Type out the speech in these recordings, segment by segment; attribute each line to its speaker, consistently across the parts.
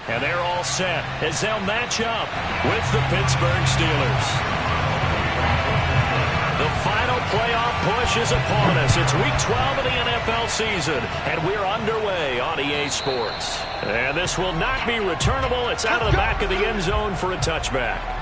Speaker 1: And they're all set as they'll match up with the Pittsburgh Steelers. The final playoff push is upon us. It's Week 12 of the NFL season, and we're underway on EA Sports. And this will not be returnable. It's out of the back of the end zone for a touchback.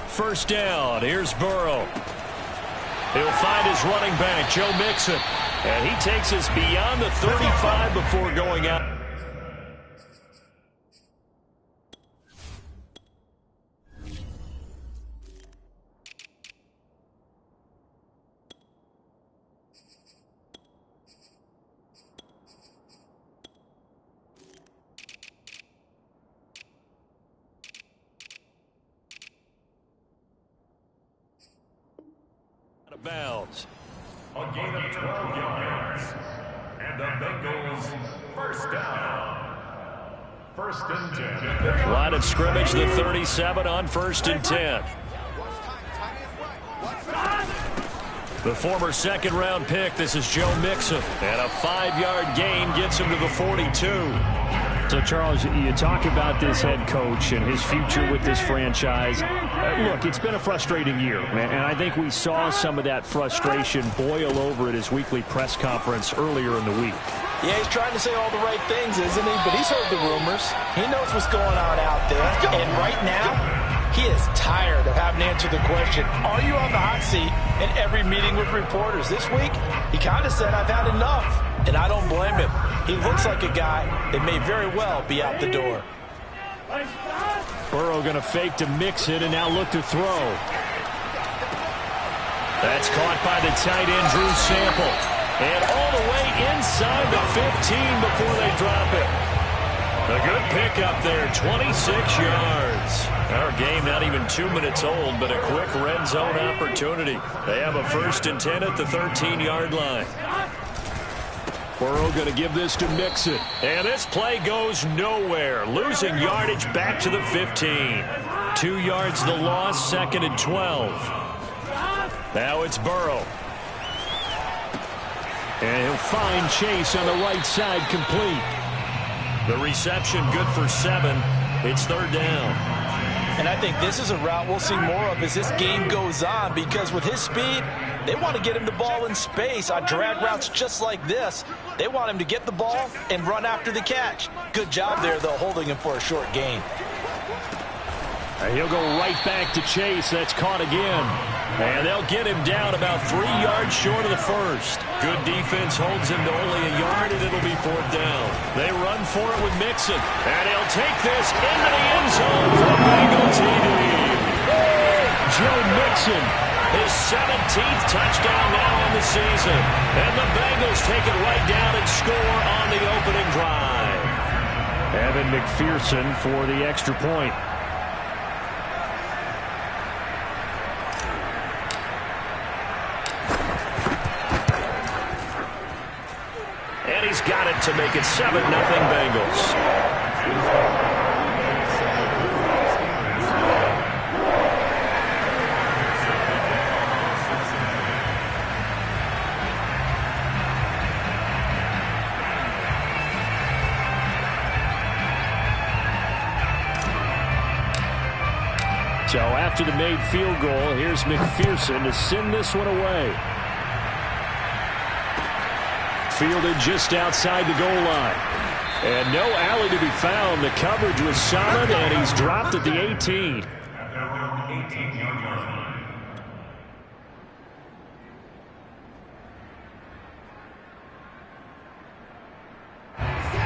Speaker 1: First down, here's Burrow. He'll find his running back, Joe Mixon. And he takes us beyond the 35 before going out. Bounds.
Speaker 2: A gain of 12 yards. And the Bengals first down. First and 10.
Speaker 1: Line of scrimmage, the 37 on first and 10. The former second-round pick, this is Joe Mixon. And a 5-yard gain gets him to the 42.
Speaker 3: So, Charles, you talk about this head coach and his future with this franchise. Look, it's been a frustrating year, and I think we saw some of that frustration boil over at his weekly press conference earlier in the week.
Speaker 4: Yeah, he's trying to say all the right things, isn't he? But he's heard the rumors. He knows what's going on out there. And right now, he is tired of having to answer the question, are you on the hot seat in every meeting with reporters? This week, he kind of said, I've had enough. And I don't blame him. He looks like a guy that may very well be out the door.
Speaker 3: Burrow going to fake to Mixon and now look to throw.
Speaker 1: That's caught by the tight end, Drew Sample. And all the way inside the 15 before they drop it. A good pickup there, 26 yards. Our game not even 2 minutes old, but a quick red zone opportunity. They have a first and 10 at the 13-yard line.
Speaker 3: Burrow going to give this to Mixon.
Speaker 1: And this play goes nowhere. Losing yardage back to the 15. 2 yards the loss, second and 12. Now it's Burrow.
Speaker 3: And he'll find Chase on the right side, complete.
Speaker 1: The reception good for 7. It's third down.
Speaker 4: And I think this is a route we'll see more of as this game goes on, because with his speed, they want to get him the ball in space on drag routes just like this. They want him to get the ball and run after the catch. Good job there, though, holding him for a short gain.
Speaker 3: And he'll go right back to Chase. That's caught again.
Speaker 1: And they'll get him down about 3 yards short of the first. Good defense holds him to only a yard, and it'll be fourth down. They run for it with Mixon. And he'll take this into the end zone for a Bengal TD.
Speaker 3: Joe Mixon.
Speaker 1: His 17th touchdown now on the season. And the Bengals take it right down and score on the opening drive.
Speaker 3: Evan McPherson for the extra point.
Speaker 1: And he's got it to make it 7-0 Bengals.
Speaker 3: So after the made field goal, here's McPherson to send this one away. Fielded just outside the goal line. And no alley to be found. The coverage was solid, and he's dropped at the 18.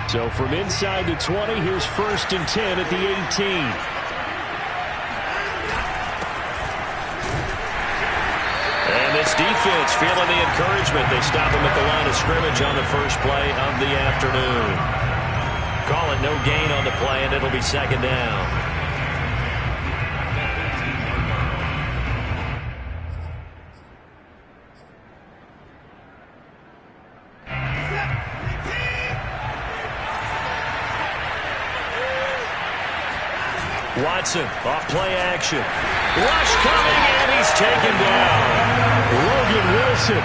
Speaker 3: So from inside the 20, here's first and 10 at the 18.
Speaker 1: This defense feeling the encouragement. They stop him at the line of scrimmage on the first play of the afternoon. Call it no gain on the play, and it'll be second down. Watson, off play action. Rush coming, and he's taken down. Logan Wilson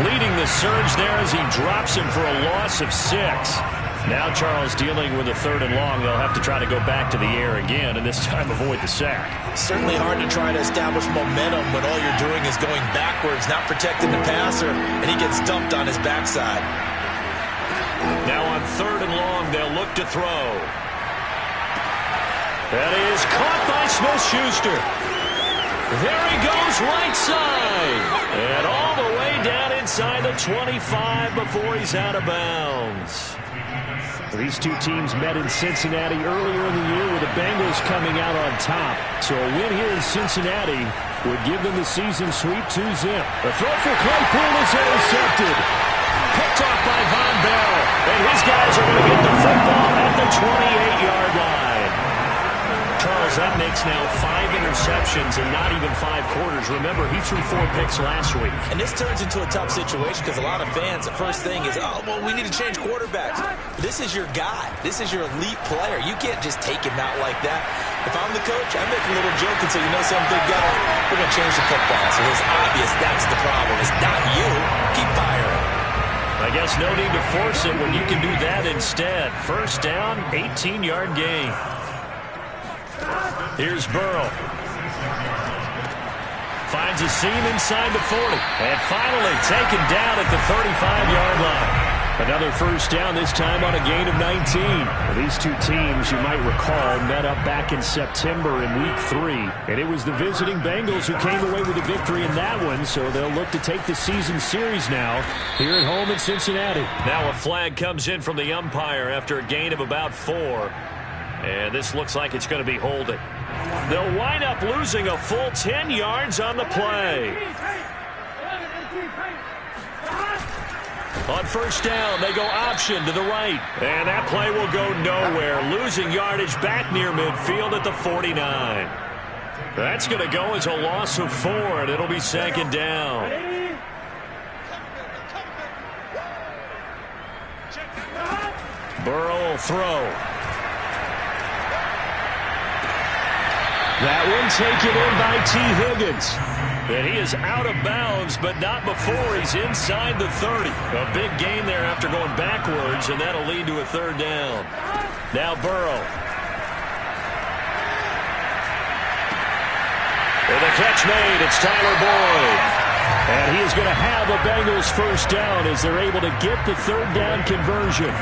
Speaker 1: leading the surge there as he drops him for a loss of 6. Now Charles dealing with a 3rd and long. They'll have to try to go back to the air again, and this time avoid the sack.
Speaker 4: Certainly hard to try to establish momentum when all you're doing is going backwards, not protecting the passer, and he gets dumped on his backside.
Speaker 1: Now on 3rd and long, they'll look to throw. That is caught by Smith-Schuster. There he goes, right side. And all the way down inside the 25 before he's out of bounds.
Speaker 3: These two teams met in Cincinnati earlier in the year with the Bengals coming out on top. So a win here in Cincinnati would give them the season sweep 2-zip. The throw for Claypool is intercepted. Picked off by Von Bell. And his guys are going to get the football at the 28-yard line. Charles, that makes now 5 interceptions and not even 5 quarters. Remember, he threw 4 picks last week.
Speaker 4: And this turns into a tough situation because a lot of fans, the first thing is, oh, well, we need to change quarterbacks. This is your guy. This is your elite player. You can't just take him out like that. If I'm the coach, I make a little joke and say, you know something, big guy, we're going to change the football. So it's obvious that's the problem. It's not you. Keep firing.
Speaker 1: I guess no need to force it when you can do that instead. First down, 18-yard gain. Here's Burrow. Finds a seam inside the 40. And finally taken down at the 35-yard line. Another first down, this time on a gain of 19. Well, these two teams, you might recall, met up back in September in Week 3. And it was the visiting Bengals who came away with a victory in that one, so they'll look to take the season series now here at home in Cincinnati. Now a flag comes in from the umpire after a gain of about 4. And this looks like it's going to be holding. They'll wind up losing a full 10 yards on the play. On first down, they go option to the right. And that play will go nowhere. Losing yardage back near midfield at the 49. That's going to go as a loss of 4, and it'll be 2nd down. Burrow will throw.
Speaker 3: That one taken in by T. Higgins.
Speaker 1: And he is out of bounds, but not before he's inside the 30. A big gain there after going backwards, and that'll lead to a 3rd down. Now Burrow. And the catch made. It's Tyler Boyd.
Speaker 3: And he is going to have a Bengals first down as they're able to get the 3rd down conversion.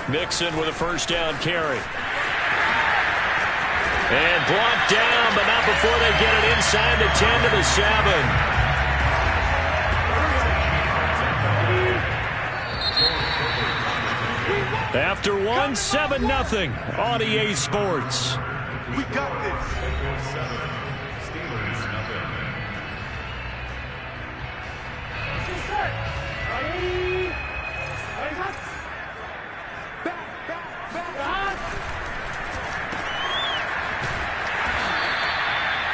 Speaker 1: Mixon with a first down carry. And blocked down, but not before they get it inside the 10 to the 7. After 1, 7-0 on EA Sports.
Speaker 2: We got this.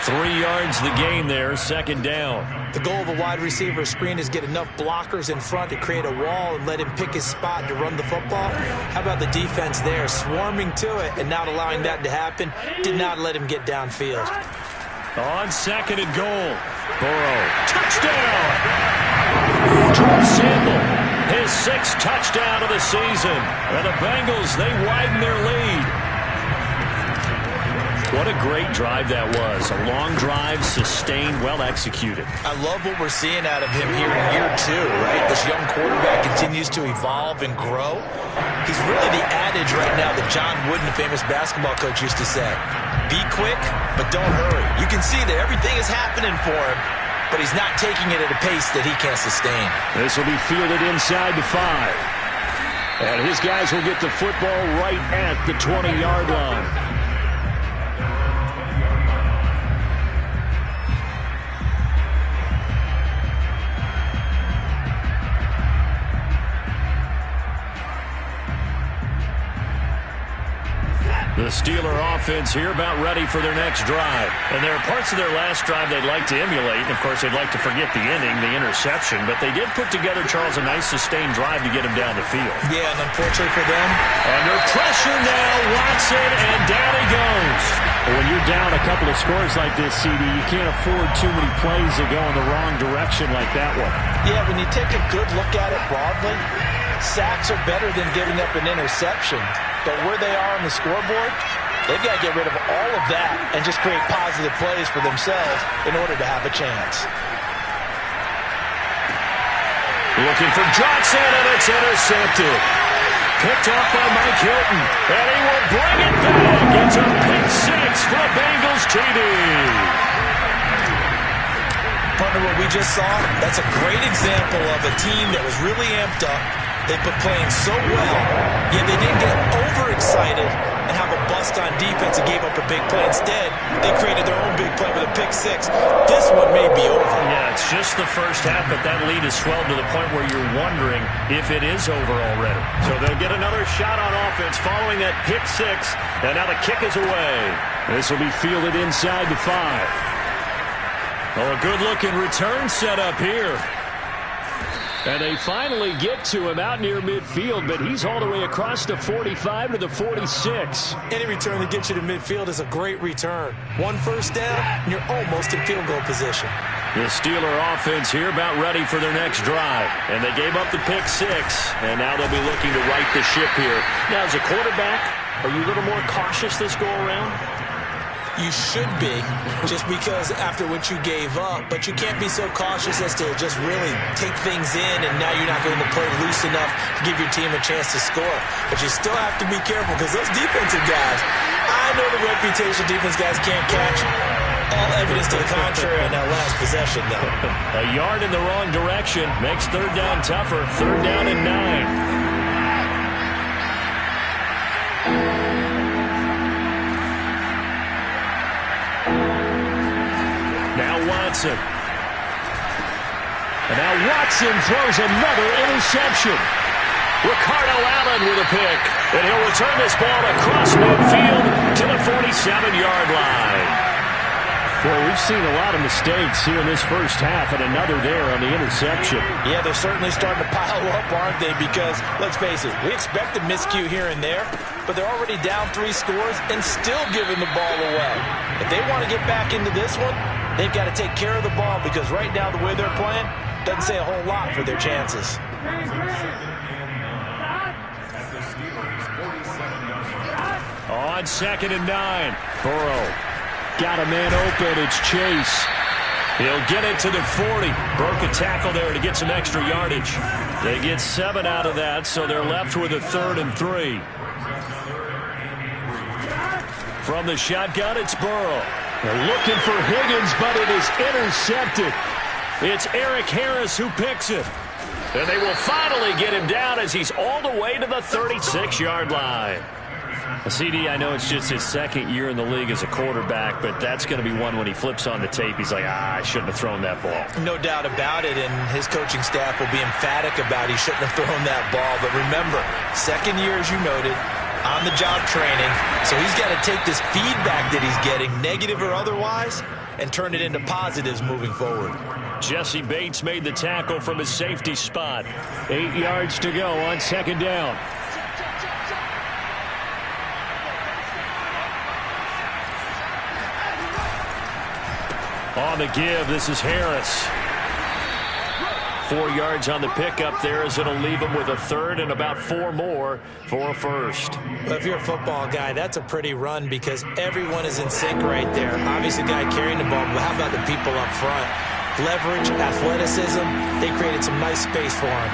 Speaker 1: Three yards the gain there, 2nd down.
Speaker 4: The goal of a wide receiver screen is get enough blockers in front to create a wall and let him pick his spot to run the football. How about the defense there, swarming to it and not allowing that to happen? Did not let him get downfield.
Speaker 1: On 2nd and goal. Burrow, touchdown! Drew Sample, his 6th touchdown of the season. And the Bengals, they widen their lead. What a great drive that was. A long drive, sustained, well executed.
Speaker 4: I love what we're seeing out of him here in year 2, right? This young quarterback continues to evolve and grow. He's really the adage right now that John Wooden, the famous basketball coach, used to say. Be quick, but don't hurry. You can see that everything is happening for him, but he's not taking it at a pace that he can't sustain.
Speaker 3: This will be fielded inside the 5. And his guys will get the football right at the 20-yard line.
Speaker 1: The Steeler offense here about ready for their next drive. And there are parts of their last drive they'd like to emulate. And, of course, they'd like to forget the inning, the interception. But they did put together, Charles, a nice sustained drive to get him down the field.
Speaker 4: Yeah, and unfortunately for them.
Speaker 1: Under pressure now, Watson, and down he goes.
Speaker 3: When you're down a couple of scores like this, CD, you can't afford too many plays that go in the wrong direction like that one.
Speaker 4: Yeah, when you take a good look at it broadly, sacks are better than giving up an interception. But where they are on the scoreboard, they've got to get rid of all of that and just create positive plays for themselves in order to have a chance.
Speaker 1: Looking for Johnson, and it's intercepted. Picked off by Mike Hilton, and he will bring it back. It's a pick six for a Bengals TD.
Speaker 4: Partner, what we just saw, that's a great example of a team that was really amped up. They've been playing so well, yet they didn't get overexcited and have a bust on defense and gave up a big play. Instead, they created their own big play with a pick six. This one may be over.
Speaker 1: Yeah, it's just the first half, but that lead has swelled to the point where you're wondering if it is over already. So they'll get another shot on offense following that pick six, and now the kick is away.
Speaker 3: This will be fielded inside the 5.
Speaker 1: Oh, a good-looking return set up here.
Speaker 3: And they finally get to him out near midfield, but he's all the way across the 45 to the 46.
Speaker 4: Any return that gets you to midfield is a great return. One first down, and you're almost in field goal position.
Speaker 1: The Steeler offense here about ready for their next drive. And they gave up the pick six, and now they'll be looking to right the ship here. Now, as a quarterback, are you a little more cautious this go-around?
Speaker 4: You should be, just because after what you gave up, but you can't be so cautious as to just really take things in, and now you're not going to play loose enough to give your team a chance to score. But you still have to be careful, because those defensive guys, I know the reputation defense guys can't catch. All evidence to the contrary on that last possession, though.
Speaker 1: A yard in the wrong direction makes third down tougher. Third down and 9. Watson. And now Watson throws another interception. Ricardo Allen with a pick. And he'll return this ball across midfield to the 47-yard line.
Speaker 3: Well, we've seen a lot of mistakes here in this first half, and another there on the interception.
Speaker 4: Yeah, they're certainly starting to pile up, aren't they? Because, let's face it, we expect a miscue here and there, but they're already down 3 scores and still giving the ball away. If they want to get back into this one, they've got to take care of the ball, because right now the way they're playing doesn't say a whole lot for their chances.
Speaker 1: On 2nd and 9, Burrow got a man open. It's Chase. He'll get it to the 40. Broke a tackle there to get some extra yardage. They get 7 out of that, so they're left with a 3rd and 3. From the shotgun, it's Burrow.
Speaker 3: They're looking for Higgins, but it is intercepted.
Speaker 1: It's Eric Harris who picks it. And they will finally get him down as he's all the way to the 36-yard line. CD, I know it's just his 2nd year in the league as a quarterback, but that's going to be one when he flips on the tape. He's like, I shouldn't have thrown that ball.
Speaker 4: No doubt about it, and his coaching staff will be emphatic about he shouldn't have thrown that ball. But remember, 2nd year, as you noted, on-the-job training, so he's got to take this feedback that he's getting, negative or otherwise, and turn it into positives moving forward.
Speaker 1: Jesse Bates made the tackle from his safety spot.
Speaker 3: 8 yards to go on 2nd down.
Speaker 1: On the give, this is Harris. 4 yards on the pickup there, as it'll leave him with a 3rd and about 4 more for a 1st.
Speaker 4: Well, if you're a football guy, that's a pretty run, because everyone is in sync right there. Obviously, the guy carrying the ball, but how about the people up front? Leverage, athleticism, they created some nice space for him.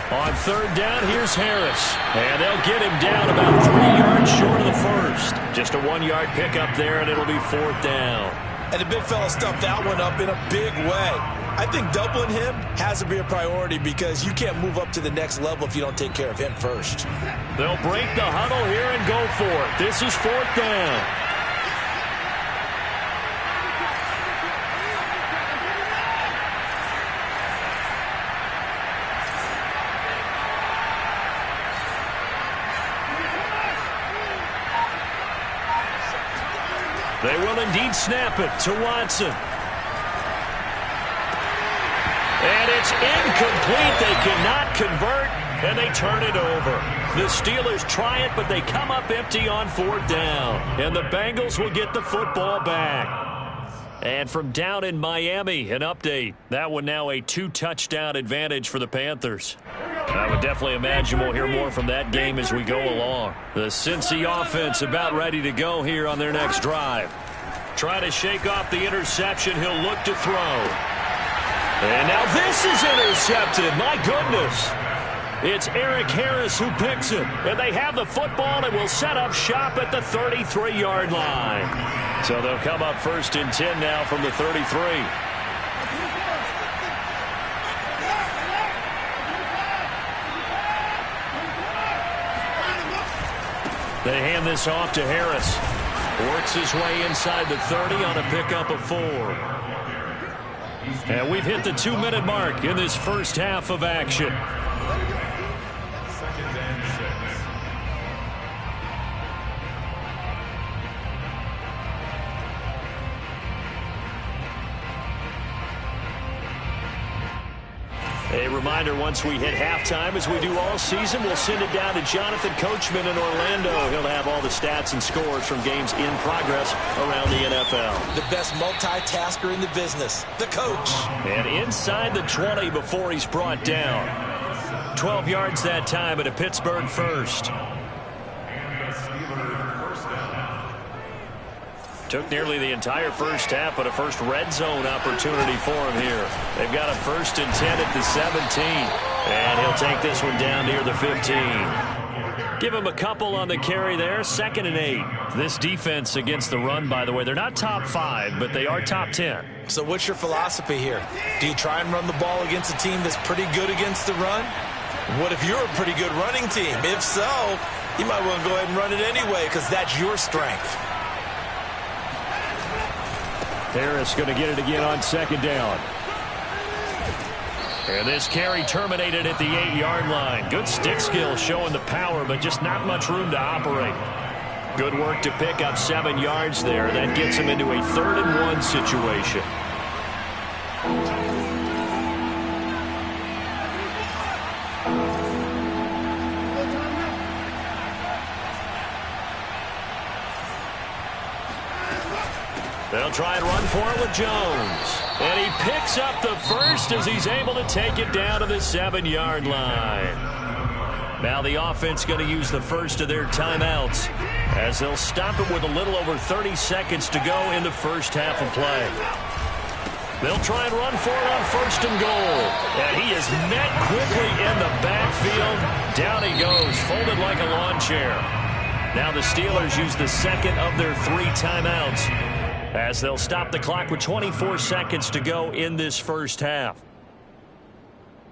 Speaker 1: On 3rd down, here's Harris. And they'll get him down about 3 yards short of the 1st. Just a 1-yard pickup there, and it'll be 4th down.
Speaker 4: And the big fella stuffed that one up in a big way. I think doubling him has to be a priority, because you can't move up to the next level if you don't take care of him first.
Speaker 1: They'll break the huddle here and go for it. This is 4th down. They will indeed snap it to Watson. And it's incomplete. They cannot convert, and they turn it over. The Steelers try it, but they come up empty on 4th down. And the Bengals will get the football back. And from down in Miami, an update. That one now a 2-touchdown advantage for the Panthers. I would definitely imagine we'll hear more from that game as we go along. The Cincy offense about ready to go here on their next drive. Trying to shake off the interception. He'll look to throw. And now this is intercepted. My goodness. It's Eric Harris who picks it. And they have the football and will set up shop at the 33-yard line. So they'll come up 1st and 10 now from the 33. They hand this off to Harris. Works his way inside the 30 on a pickup of 4. And we've hit the 2-minute mark in this first half of action. A reminder, once we hit halftime, as we do all season, we'll send it down to Jonathan Coachman in Orlando. He'll have all the stats and scores from games in progress around the NFL.
Speaker 4: The best multitasker in the business, the coach.
Speaker 1: And inside the 20 before he's brought down. 12 yards that time at a Pittsburgh first. Took nearly the entire first half, but a first red zone opportunity for him here. They've got a 1st and 10 at the 17. And he'll take this one down near the 15. Give him a couple on the carry there. 2nd and 8. This defense against the run, by the way, they're not top 5, but they are top 10.
Speaker 4: So what's your philosophy here? Do you try and run the ball against a team that's pretty good against the run? What if you're a pretty good running team? If so, you might want to go ahead and run it anyway because that's your strength.
Speaker 3: Harris going to get it again on 2nd down.
Speaker 1: And this carry terminated at the 8-yard line. Good stick skill showing the power, but just not much room to operate. Good work to pick up 7 yards there. That gets him into a 3rd and 1 situation. They'll try and run for it with Jones. And he picks up the first as he's able to take it down to the 7-yard line. Now the offense going to use the first of their timeouts as they'll stop it with a little over 30 seconds to go in the first half of play. They'll try and run for it on 1st and goal. And he is met quickly in the backfield. Down he goes, folded like a lawn chair. Now the Steelers use the 2nd of their 3 timeouts as they'll stop the clock with 24 seconds to go in this first half.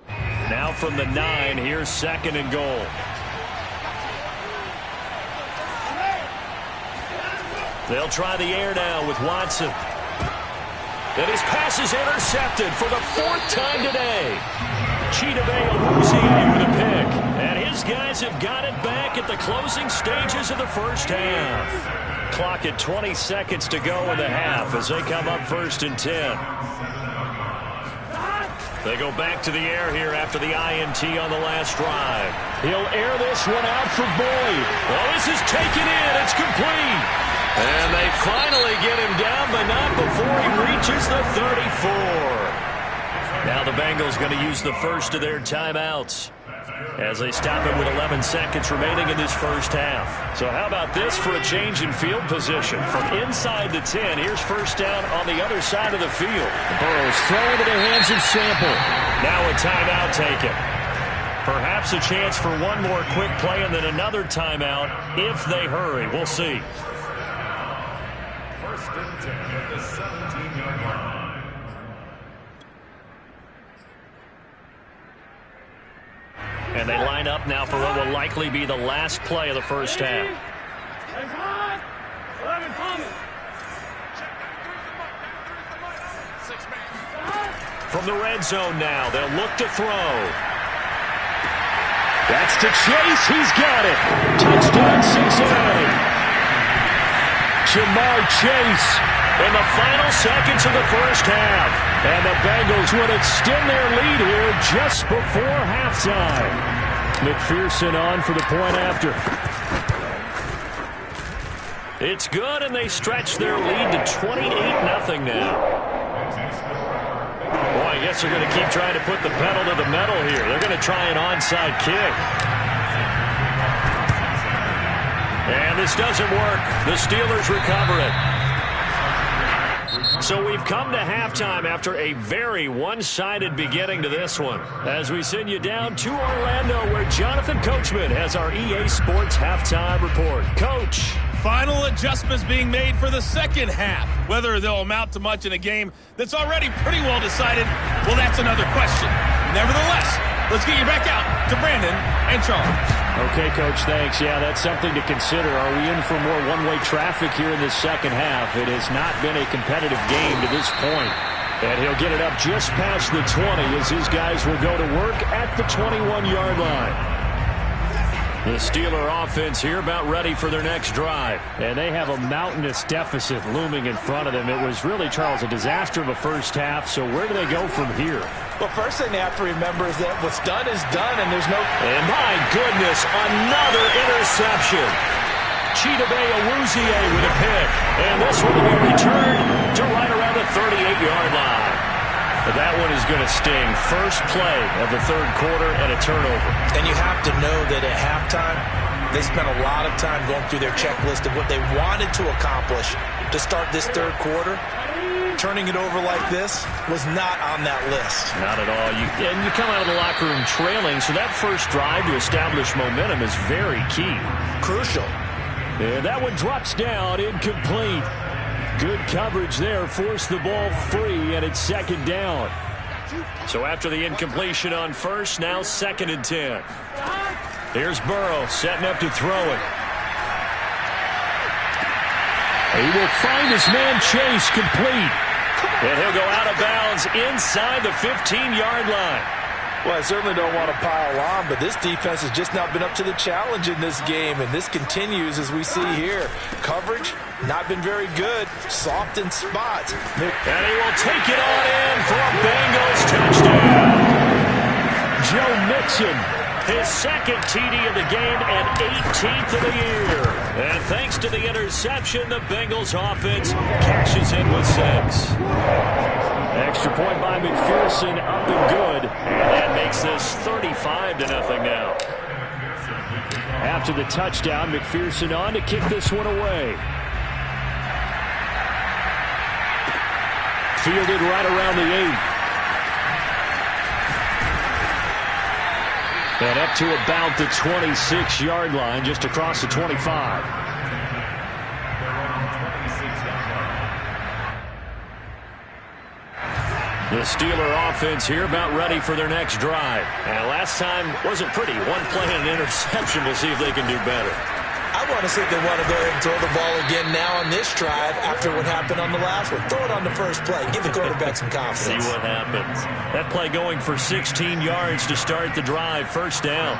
Speaker 1: Now from the 9, here's 2nd and goal. They'll try the air now with Watson. And his pass is intercepted for the 4th time today. Chidobe Awuzie with a pick. And his guys have got it back at the closing stages of the first half. Clock at 20 seconds to go in the half as they come up 1st and 10. They go back to the air here after the INT on the last drive. He'll air this one out for Boyd. Oh, this is taken in. It's complete. And they finally get him down, but not before he reaches the 34. Now the Bengals going to use the first of their timeouts as they stop it with 11 seconds remaining in this first half. So how about this for a change in field position? From inside the 10, here's 1st down on the other side of the field.
Speaker 3: Burrows throw into the hands of Sample.
Speaker 1: Now a timeout taken. Perhaps a chance for one more quick play and then another timeout if they hurry. We'll see.
Speaker 2: 1st and 10 at the 17-yard line.
Speaker 1: And they line up now for what will likely be the last play of the first half. From the red zone now, they'll look to throw.
Speaker 3: That's to Chase. He's got it. Touchdown, Cincinnati. Jamar Chase in the final seconds of the first half. And the Bengals would extend their lead here just before halftime. McPherson on for the point after. It's good, and they stretch their lead to 28-0 now. Boy, I guess they're going to keep trying to put the pedal to the metal here. They're going to try an onside kick. And this doesn't work. The Steelers recover it. So we've come to halftime after a very one-sided beginning to this one. As we send you down to Orlando, where Jonathan Coachman has our EA Sports halftime report. Coach.
Speaker 5: Final adjustments being made for the second half. Whether they'll amount to much in a game that's already pretty well decided, well, that's another question. Nevertheless, let's get you back out to Brandon and Charles.
Speaker 3: Okay, Coach, thanks. Yeah, that's something to consider. Are we in for more one-way traffic here in the second half? It has not been a competitive game to this point. And he'll get it up just past the 20 as his guys will go to work at the 21-yard line. The Steeler offense here about ready for their next drive. And they have a mountainous deficit looming in front of them. It was really, Charles, a disaster of a first half. So where do they go from here?
Speaker 4: Well, first thing they have to remember is that what's done is done, and there's no...
Speaker 3: And my goodness, another interception. Chidobe Awuzie with a pick. And this one will be returned to right around the 38-yard line. But that one is going to sting. First play of the third quarter and a turnover.
Speaker 4: And you have to know that at halftime, they spent a lot of time going through their checklist of what they wanted to accomplish to start this third quarter. Turning it over like this was not on that list.
Speaker 3: Not at all. And you come out of the locker room trailing, so that first drive to establish momentum is very key.
Speaker 4: Crucial.
Speaker 3: And that one drops down, incomplete. Good coverage there, forced the ball free, and it's second down. So after the incompletion on first, now 2nd and 10. Here's Burrow setting up to throw it. He will find his man Chase complete. And he'll go out of bounds inside the 15-yard line.
Speaker 4: Well, I certainly don't want to pile on, but this defense has just not been up to the challenge in this game, and this continues as we see here. Coverage, not been very good. Soft in spots.
Speaker 3: And he will take it on in for a Bengals touchdown. Joe Mixon, his second TD of the game and 18th of the year. And thanks to the interception, the Bengals offense cashes in with 6. Extra point by McPherson, up and good. And that makes this 35-0 now. After the touchdown, McPherson on to kick this one away. Fielded right around the 8. And up to about the 26-yard line, just across the 25. The Steeler offense here about ready for their next drive. And last time wasn't pretty. One play and an interception. We'll see if they can do better.
Speaker 4: I want to see if they want to go ahead and throw the ball again now on this drive after what happened on the last one. Throw it on the first play. Give the quarterback some confidence.
Speaker 3: See what happens. That play going for 16 yards to start the drive. First down.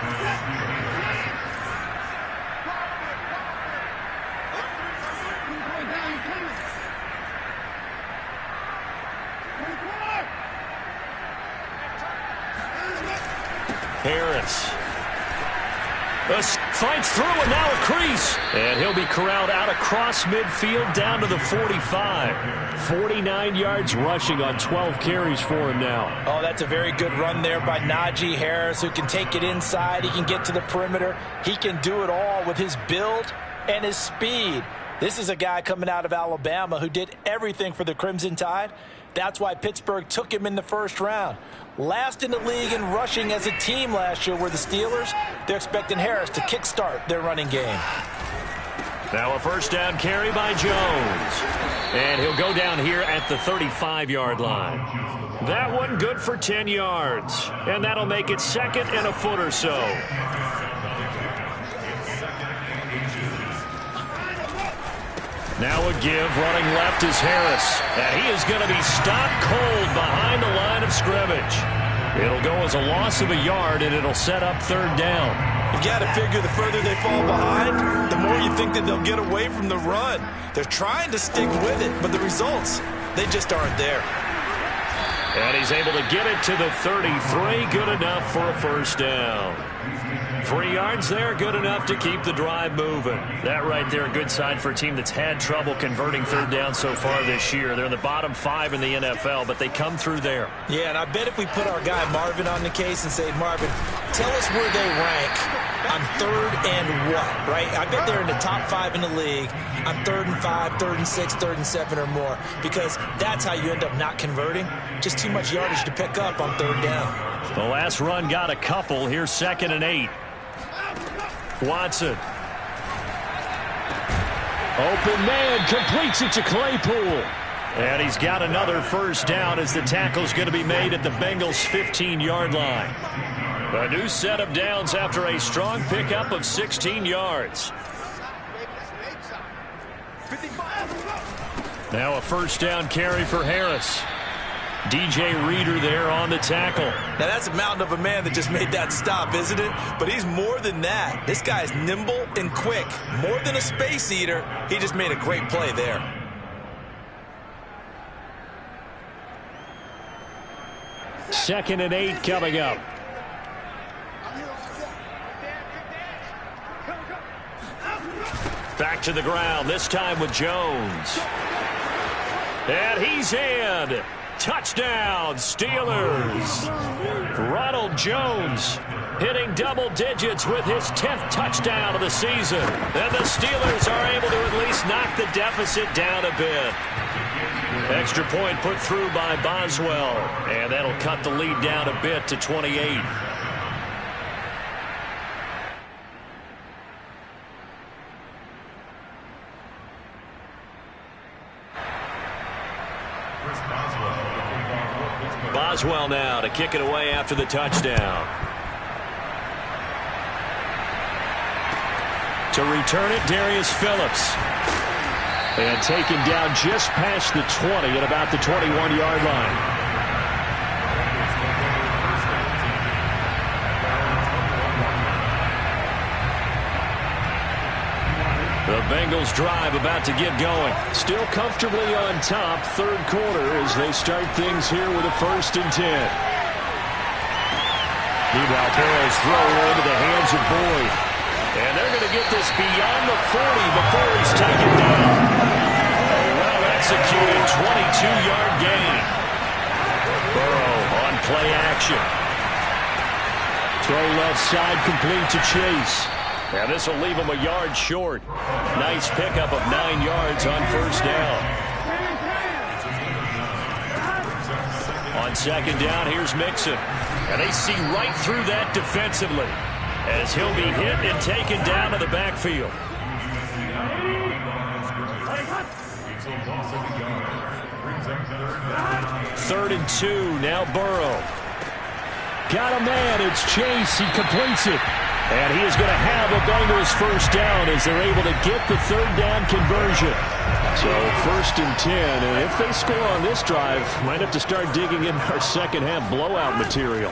Speaker 3: Harris fights through and now a crease. And he'll be corralled out across midfield down to the 45. 49 yards rushing on 12 carries for him now.
Speaker 4: Oh, that's a very good run there by Najee Harris, who can take it inside. He can get to the perimeter. He can do it all with his build and his speed. This is a guy coming out of Alabama who did everything for the Crimson Tide. That's why Pittsburgh took him in the first round. Last in the league in rushing as a team last year were the Steelers. They're expecting Harris to kickstart their running game.
Speaker 3: Now a first down carry by Jones. And he'll go down here at the 35-yard line. That one good for 10 yards. And that'll make it 2nd and a foot or so. Now a give, running left is Harris. And he is going to be stopped cold behind the line of scrimmage.
Speaker 1: It'll go as a loss of a yard, and it'll set up third down.
Speaker 4: You've got to figure the further they fall behind, the more you think that they'll get away from the run. They're trying to stick with it, but the results, they just aren't there.
Speaker 1: And he's able to get it to the 33. Good enough for a first down. 3 yards there, good enough to keep the drive moving. That right there, a good sign for a team that's had trouble converting third down so far this year. They're in the bottom 5 in the NFL, but they come through there.
Speaker 4: Yeah, and I bet if we put our guy Marvin on the case and say, Marvin, tell us where they rank on third and what, right? I bet they're in the top 5 in the league on 3rd and 5, 3rd and 6, 3rd and 7 or more, because that's how you end up not converting. Just too much yardage to pick up on third down.
Speaker 1: The last run got a couple. Here's 2nd and 8. Watson. Open man, completes it to Claypool. And he's got another first down as the tackle's going to be made at the Bengals' 15-yard line. A new set of downs after a strong pickup of 16 yards. Now a first down carry for Harris. DJ Reader there on the tackle.
Speaker 4: Now that's a mountain of a man that just made that stop, isn't it? But he's more than that. This guy's nimble and quick. More than a space eater. He just made a great play there.
Speaker 1: Second and 8 coming up. Back to the ground, this time with Jones. And he's in. Touchdown, Steelers. Ronald Jones hitting double digits with his 10th touchdown of the season. And the Steelers are able to at least knock the deficit down a bit. Extra point put through by Boswell. And that'll cut the lead down a bit to 28. Boswell now to kick it away after the touchdown. To return it, Darius Phillips. And taken down just past the 20 at about the 21-yard line. The Bengals drive about to get going. Still comfortably on top, third quarter as they start things here with a 1st and 10. Meanwhile, Burrow's throw into the hands of Boyd. And they're going to get this beyond the 40 before he's taken down. A well-executed 22-yard gain. Burrow on play action. Throw left side complete to Chase. And this will leave him a yard short. Nice pickup of 9 yards on first down. On 2nd down, here's Mixon. And they see right through that defensively as he'll be hit and taken down to the backfield. Third and 2, now Burrow. Got a man, it's Chase, he completes it. And he is going to have a Bengals first down as they're able to get the third down conversion. So 1st and 10, and if they score on this drive, might have to start digging in our second half blowout material.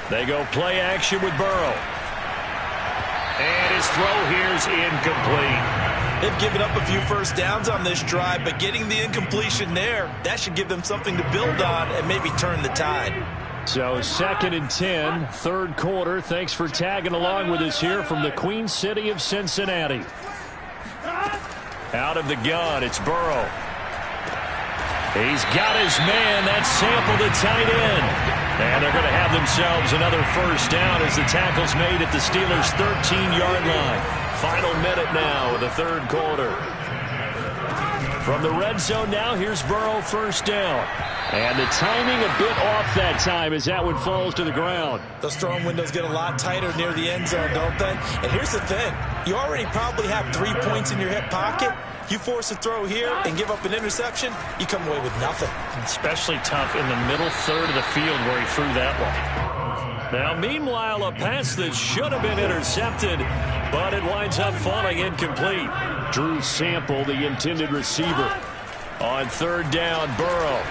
Speaker 1: They go play action with Burrow. And his throw here's incomplete.
Speaker 4: They've given up a few first downs on this drive, but getting the incompletion there, that should give them something to build on and maybe turn the tide.
Speaker 1: So 2nd and 10, third quarter. Thanks for tagging along with us here from the Queen City of Cincinnati. Out of the gun, it's Burrow. He's got his man. That's Sample, the tight end. And they're going to have themselves another first down as the tackle's made at the Steelers' 13-yard line. Final minute now of the third quarter. From the red zone now, here's Burrow, first down. And the timing a bit off that time as that one falls to the ground.
Speaker 4: Those throwing windows get a lot tighter near the end zone, don't they? And here's the thing. You already probably have 3 points in your hip pocket. You force a throw here and give up an interception, you come away with nothing.
Speaker 1: Especially tough in the middle third of the field where he threw that one. Now, meanwhile, a pass that should have been intercepted, but it winds up falling incomplete. Drew Sample, the intended receiver. On third down, Burrow.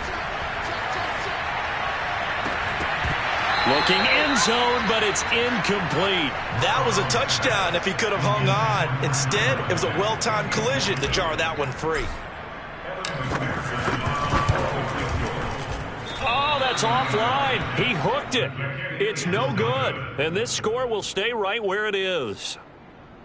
Speaker 1: Looking end zone, but it's incomplete.
Speaker 4: That was a touchdown if he could have hung on. Instead, it was a well-timed collision to jar that one free.
Speaker 1: Oh, that's offline. He hooked it. It's no good. And this score will stay right where it is.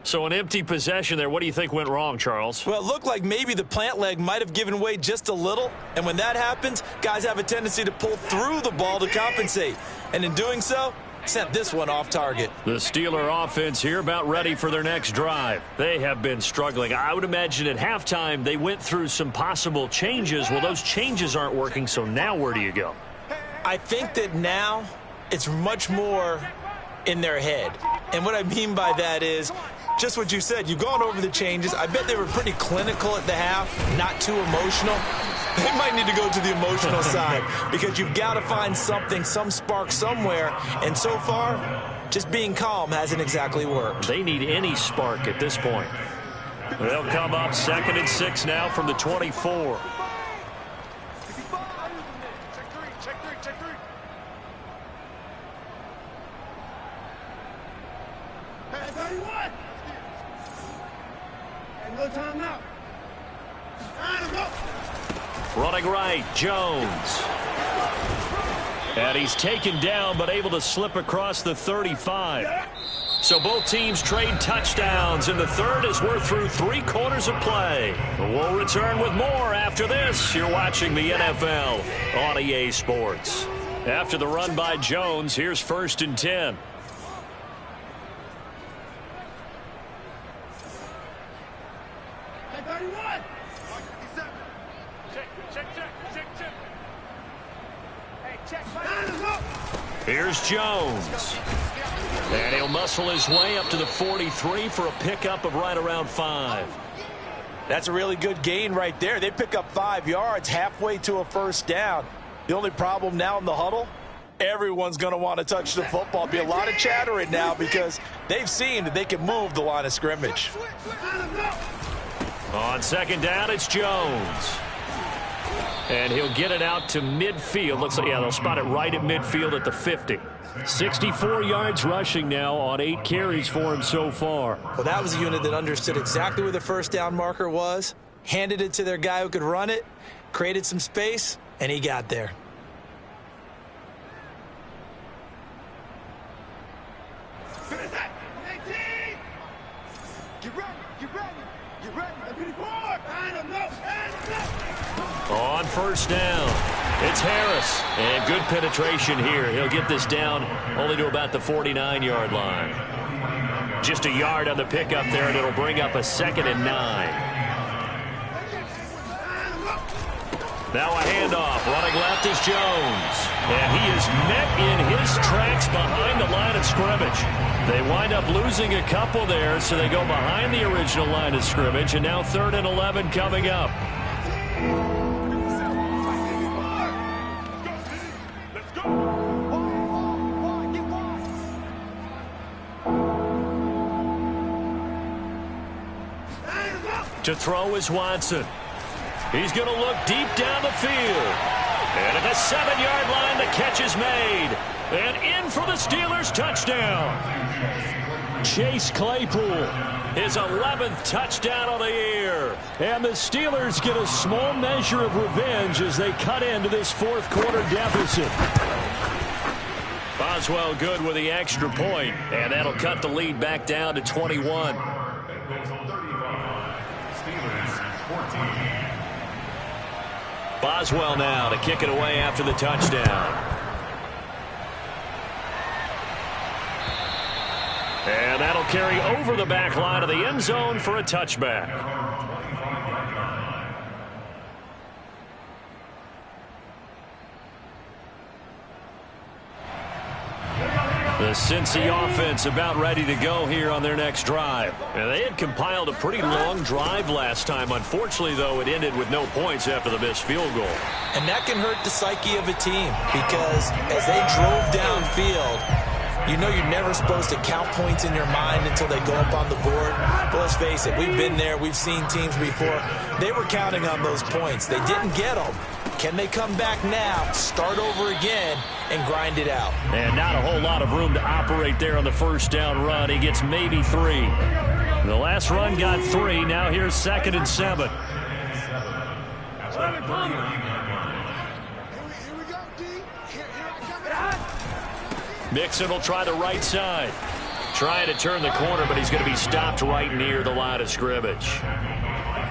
Speaker 1: So an empty possession there. What do you think went wrong, Charles?
Speaker 4: Well, it looked like maybe the plant leg might have given way just a little. And when that happens, guys have a tendency to pull through the ball to compensate. And in doing so, sent this one off target.
Speaker 1: The Steeler offense here about ready for their next drive. They have been struggling. I would imagine at halftime they went through some possible changes. Well, those changes aren't working, so now where do you go?
Speaker 4: I think that now it's much more in their head. And what I mean by that is just what you said. You've gone over the changes. I bet they were pretty clinical at the half, not too emotional. They might need to go to the emotional side because you've got to find something, some spark somewhere. And so far, just being calm hasn't exactly worked.
Speaker 1: They need any spark at this point. They'll come up 2nd and 6 now from the 24. Running right, Jones. And he's taken down, but able to slip across the 35. So both teams trade touchdowns, and the third as we're through 3 quarters of play. We'll return with more after this. You're watching the NFL on EA Sports. After the run by Jones, here's 1st and 10. Here's Jones. And he'll muscle his way up to the 43 for a pickup of right around 5.
Speaker 4: That's a really good gain right there. They pick up 5 yards halfway to a first down. The only problem now in the huddle, everyone's going to want to touch the football. Be a lot of chattering now because they've seen that they can move the line of scrimmage.
Speaker 1: On 2nd down, it's Jones. And he'll get it out to midfield. Looks like, yeah, they'll spot it right at midfield at the 50. 64 yards rushing now on 8 carries for him so far.
Speaker 4: Well, that was a unit that understood exactly where the first down marker was, handed it to their guy who could run it, created some space, and he got there.
Speaker 1: On 1st down, it's Harris. And good penetration here. He'll get this down only to about the 49-yard line. Just a yard on the pickup there, and it'll bring up a 2nd and 9. Now a handoff. Running left is Jones. And he is met in his tracks behind the line of scrimmage. They wind up losing a couple there, so they go behind the original line of scrimmage. And now 3rd and 11 coming up. To throw is Watson. He's going to look deep down the field. And at the 7-yard line, the catch is made. And in for the Steelers' touchdown. Chase Claypool, his 11th touchdown of the year. And the Steelers get a small measure of revenge as they cut into this 4th quarter deficit. Boswell good with the extra point, and that'll cut the lead back down to 21. Boswell now to kick it away after the touchdown. And that'll carry over the back line of the end zone for a touchback. The Cincy offense about ready to go here on their next drive. And they had compiled a pretty long drive last time. Unfortunately, though, it ended with no points after the missed field goal.
Speaker 4: And that can hurt the psyche of a team because as they drove downfield, you know you're never supposed to count points in your mind until they go up on the board. But let's face it, we've been there. We've seen teams before. They were counting on those points. They didn't get them. Can they come back now, start over again, and grind it out?
Speaker 3: And not a whole lot of room to operate there on the first down run. He gets maybe 3. The last run got 3. Now here's 2nd and 7. Mixon will try the right side. Trying to turn the corner, but he's going to be stopped right near the line of scrimmage.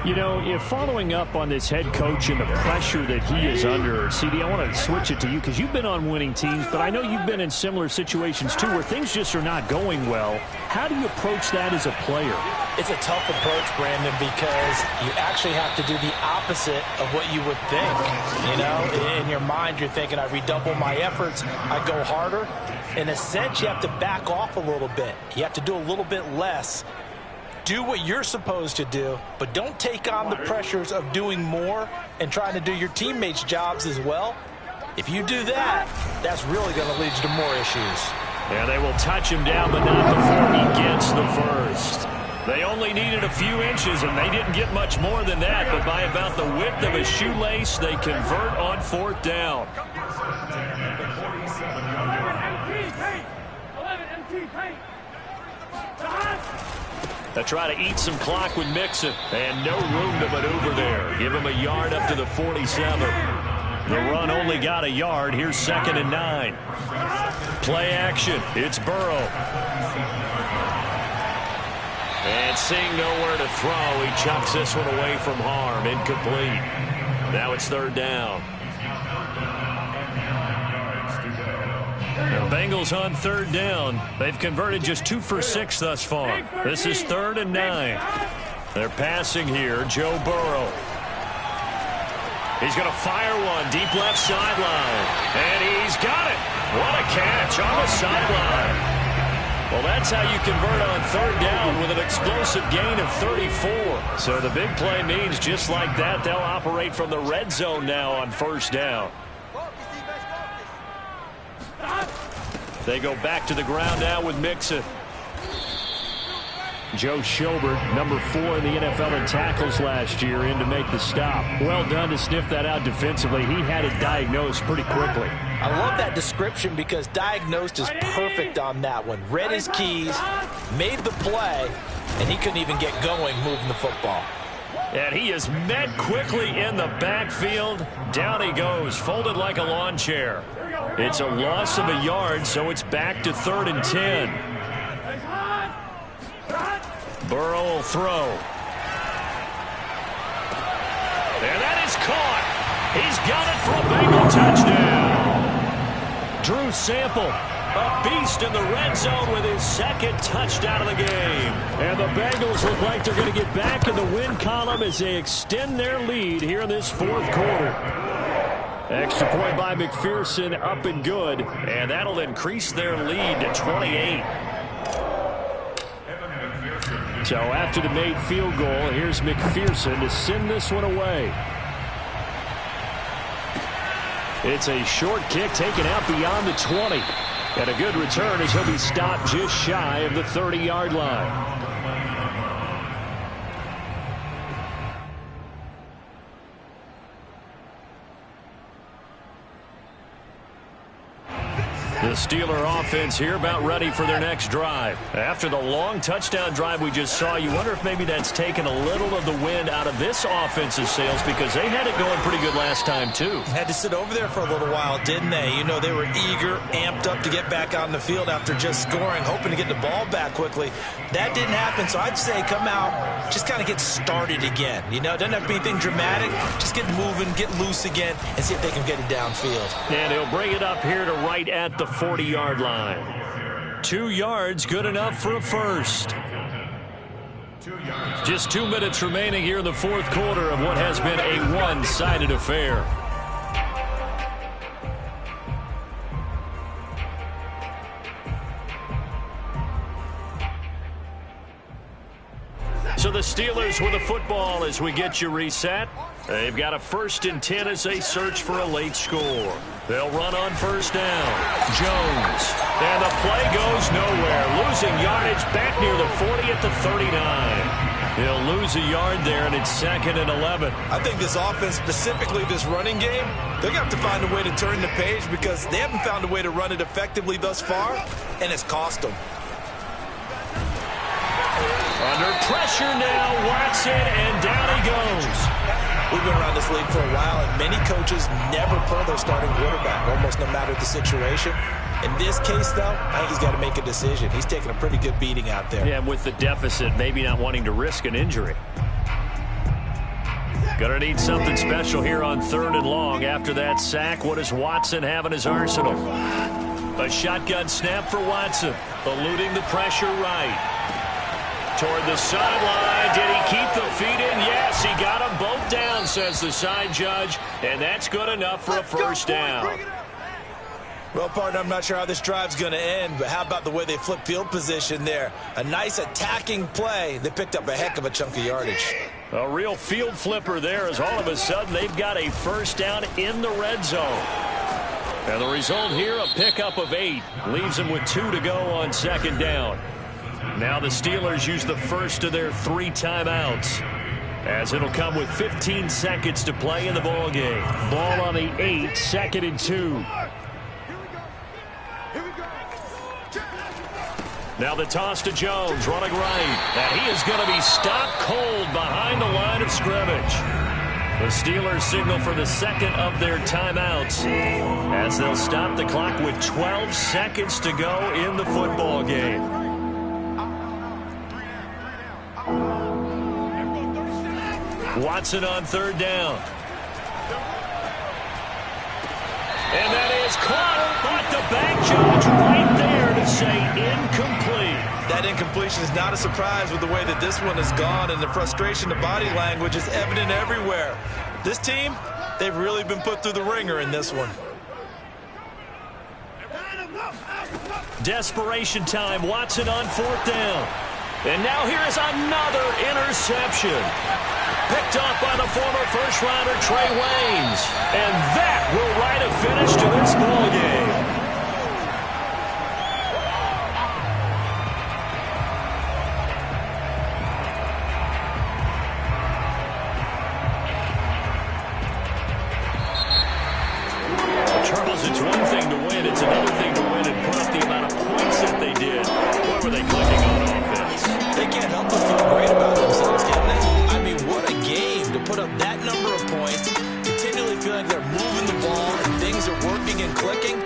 Speaker 3: You know, if following up on this head coach and the pressure that he is under, CD, I want to switch it to you because you've been on winning teams, but I know you've been in similar situations too where things just are not going well. How do you approach that as a player?
Speaker 4: It's a tough approach, Brandon, because you actually have to do the opposite of what you would think. You know, in your mind, you're thinking, I redouble my efforts, I go harder. In a sense, you have to back off a little bit. You have to do a little bit less. Do what you're supposed to do, but don't take on the pressures of doing more and trying to do your teammates' jobs as well. If you do that, that's really going to lead you to more issues.
Speaker 3: Yeah, they will touch him down, but not before he gets the first. They only needed a few inches, and they didn't get much more than that, but by about the width of a shoelace, they convert on 4th down. They try to eat some clock with Mixon, and no room to maneuver there. Give him a yard up to the 47. The run only got a yard. Here's 2nd and 9. Play action. It's Burrow. And seeing nowhere to throw, he chucks this one away from harm. Incomplete. Now it's 3rd down. The Bengals on 3rd down. They've converted just 2 for 6 thus far. This is 3rd and 9. They're passing here. Joe Burrow. He's going to fire one deep left sideline. And he's got it. What a catch on the sideline. Well, that's how you convert on 3rd down with an explosive gain of 34. So the big play means just like that, they'll operate from the red zone now on 1st down. They go back to the ground now with Mixon. Joe Schobert, number 4 in the NFL in tackles last year, in to make the stop. Well done to sniff that out defensively. He had it diagnosed pretty quickly.
Speaker 4: I love that description because diagnosed is perfect on that one. Read his keys, made the play, and he couldn't even get going moving the football.
Speaker 3: And he is met quickly in the backfield. Down he goes, folded like a lawn chair. It's a loss of a yard, so it's back to 3rd and 10. Burrow will throw. And that is caught. He's got it for a Bengal touchdown. Drew Sample, a beast in the red zone with his 2nd touchdown of the game. And the Bengals look like they're going to get back in the win column as they extend their lead here in this 4th quarter. Extra point by McPherson, up and good. And that'll increase their lead to 28. So after the made field goal, here's McPherson to send this one away. It's a short kick taken out beyond the 20. And a good return as he'll be stopped just shy of the 30-yard line. The Steeler offense here about ready for their next drive. After the long touchdown drive we just saw, you wonder if maybe that's taken a little of the wind out of this offense's sails because they had it going pretty good last time too.
Speaker 4: Had to sit over there for a little while, didn't they? You know, they were eager, amped up to get back on the field after just scoring, hoping to get the ball back quickly. That didn't happen, so I'd say come out, just kind of get started again. You know, it doesn't have to be anything dramatic. Just get moving, get loose again, and see if they can get it downfield.
Speaker 3: And he'll bring it up here to right at the 40-yard line. 2 yards, good enough for a first. Just 2 minutes remaining here in the 4th quarter of what has been a one-sided affair. So the Steelers with the football as we get you reset. They've got a 1st and 10 as they search for a late score. They'll run on 1st down. Jones. And the play goes nowhere. Losing yardage back near the 40 at the 39.
Speaker 1: He'll lose a yard there, and it's 2nd and 11.
Speaker 4: I think this offense, specifically this running game, they're going to have to find a way to turn the page because they haven't found a way to run it effectively thus far, and it's cost them.
Speaker 1: Under pressure now, Watson, and down he goes.
Speaker 4: We've been around this league for a while, and many coaches never pull their starting quarterback, almost no matter the situation. In this case, though, I think he's got to make a decision. He's taking a pretty good beating out there.
Speaker 3: Yeah, with the deficit, maybe not wanting to risk an injury. Gonna need something special here on 3rd and long. After that sack, what does Watson have in his arsenal? A shotgun snap for Watson, eluding the pressure right. Toward the sideline. Did he keep the feet in? Yes, he got them both down, says the side judge, and that's good enough for a first down.
Speaker 4: Well, partner, I'm not sure how this drive's going to end, but how about the way they flip field position there? A nice attacking play. They picked up a heck of a chunk of yardage.
Speaker 3: A real field flipper there as all of a sudden they've got a first down in the red zone. And the result here, a pickup of 8. Leaves them with 2 to go on 2nd down. Now the Steelers use the first of their 3 timeouts, as it'll come with 15 seconds to play in the ball game. Ball on the 8, 2nd and 2. Now the toss to Jones, running right. And he is going to be stopped cold behind the line of scrimmage. The Steelers signal for the 2nd of their timeouts, as they'll stop the clock with 12 seconds to go in the football game. Watson on 3rd down. And that is caught, but the back judge right there to say incomplete.
Speaker 4: That incompletion is not a surprise with the way that this one has gone, and the frustration, the body language is evident everywhere. This team, they've really been put through the ringer in this one.
Speaker 3: Desperation time. Watson on 4th down. And now here is another interception. Picked off by the former first-rounder Trey Waynes. And that will write a finish to this ball game. Charles, it's one thing to win. It's another thing to win and put up the amount of points that they did. What were they clicking on offense?
Speaker 4: They can't help but feel great about themselves, can they? I mean, what a game to put up that number of points, continually feeling they're moving the ball and things are working and clicking.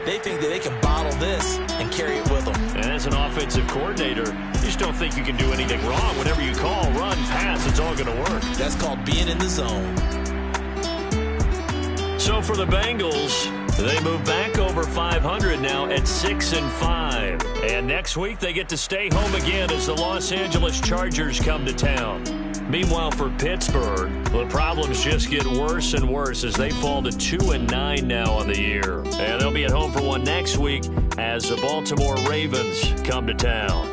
Speaker 4: They think that they can bottle this and carry it with them.
Speaker 3: And as an offensive coordinator, you just don't think you can do anything wrong. Whatever you call, run, pass, it's all going to work.
Speaker 4: That's called being in the zone.
Speaker 3: So for the Bengals, they move back over 500 now at 6-5. And next week they get to stay home again as the Los Angeles Chargers come to town. Meanwhile, for Pittsburgh, the problems just get worse and worse as they fall to 2-9 now on the year. And they'll be at home for one next week as the Baltimore Ravens come to town.